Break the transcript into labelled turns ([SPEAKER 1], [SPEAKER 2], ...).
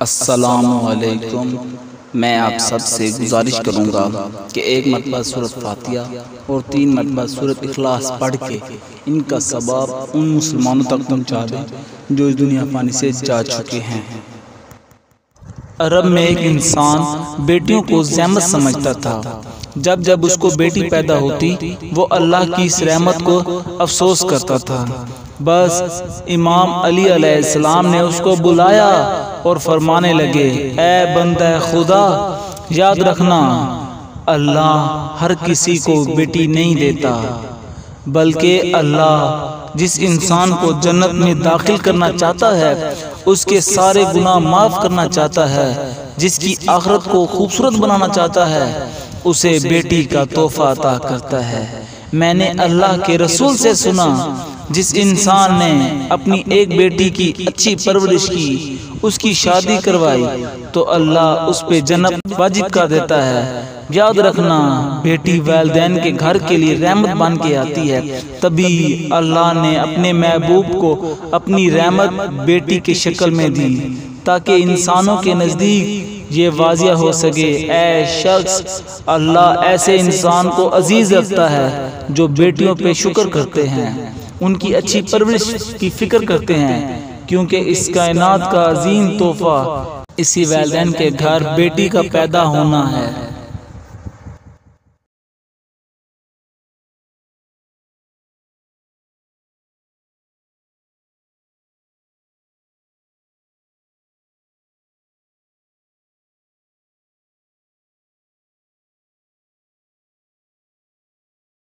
[SPEAKER 1] السلام علیکم۔ میں آپ سب سے گزارش کروں گا کہ ایک مرتبہ سورۃ فاتحہ اور 3 مرتبہ سورۃ اخلاص پڑھ کے ان کا ثواب ان مسلمانوں تک پہنچا دیں جو اس دنیا فانی سے جا چکے ہیں۔ عرب میں ایک انسان بیٹیوں کو زحمت سمجھتا تھا۔ جب جب اس کو بیٹی پیدا ہوتی وہ اللہ کی اس رحمت کو افسوس کرتا تھا۔ بس امام علی علیہ السلام نے اس کو بلایا اور فرمانے لگے، اے بندہ خدا، یاد رکھنا اللہ ہر کسی کو بیٹی نہیں دیتا، بلکہ اللہ جس انسان کو جنت میں داخل کرنا چاہتا ہے اس کے سارے گناہ معاف کرنا چاہتا ہے، جس کی آخرت کو خوبصورت بنانا چاہتا ہے اسے بیٹی کا تحفہ عطا کرتا ہے۔ میں نے اللہ کے رسول سے سنا، جس انسان نے اپنی ایک بیٹی کی اچھی پرورش کی، اس کی شادی کروائی تو اللہ اس پہ جنت واجب کر دیتا ہے۔ یاد رکھنا بیٹی والدین کے گھر کے لیے رحمت بن کے آتی ہے، تبھی اللہ نے اپنے محبوب کو اپنی رحمت بیٹی کی شکل میں دی تاکہ انسانوں کے نزدیک یہ واضح ہو سکے، اے شخص، اللہ ایسے انسان کو عزیز رکھتا ہے جو بیٹیوں پہ شکر کرتے ہیں، ان کی اچھی پرورش کی فکر کرتے ہیں، کیونکہ اس کائنات کا عظیم تحفہ اسی والدین کے گھر بیٹی کا پیدا ہونا ہے۔